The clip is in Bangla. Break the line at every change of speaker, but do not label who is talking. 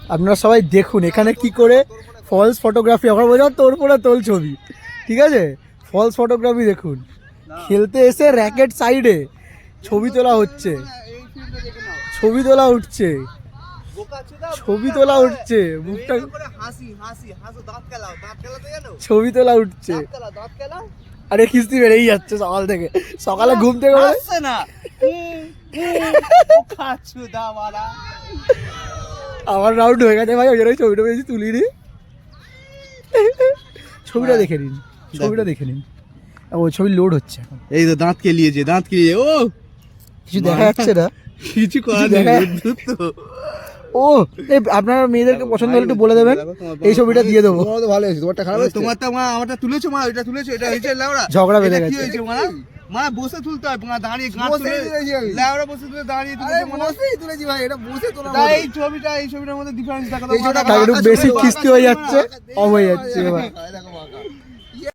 আপনারা সবাই দেখুন এখানে কি করে ফলস ফটোগ্রাফি, আমরা বোঝা তোর পরে তোল ছবি, ঠিক আছে? ফলস ফটোগ্রাফি দেখুন, খেলতে এসে র্যাকেট সাইডে ছবি তোলা হচ্ছে, ছবি তোলা উঠছে, ছবি তোলা উঠছে, মুখটা ছবি তোলা উঠছে। আরে কিস্তি বেড়েই যাচ্ছে সকাল থেকে, সকালে ঘুম থেকে
না
আমার রাউন্ড হয়ে গেছে ভাই, ওই জন্য ছবিটা বেশি তুলিনি। ছবিটা দেখে নিন, ছবিটা দেখে নিন, ও ছবি লোড হচ্ছে এখন।
এই তো দাঁত কেলিয়েছে, দাঁত কেলিয়ে ও
কিছু দেখা যাচ্ছে না,
কিছু করার
দেখা-
নেই তো।
ও এই আপনার মেয়েদেরকে পছন্দ হলে একটু বলে দেবেন, এই ছবিটা দিয়ে দেবো।
তোমার তো ভালো আছে, তোমারটা খারাপ আছে।
তোমারটা মা আমারটা তুলেছো মা, ওইটা তুলেছো, এটা হয়েছে লেওড়া।
ঝগড়া বেঁধে
এটা কি
গেছে।
হয়েছে মা? মা বসে তুলতে হয়, মা দাঁড়িয়ে গাঁট
বসেই
তুলে
তুলেছি আমি।
লেওড়া বসে তুলে দাঁড়িয়ে
আরে
তুলেছে মনে হয়।
বসেই তুলেছি ভাই, এটা বসে তোলা
তাই
হবে।
এই ছবিটার মধ্যে ডিফারেন্স দেখা
এই ছবিটা
তার একটু বেশি খিস্তি হয়ে যাচ্ছে, অফ হয়ে যাচ্ছে এবার।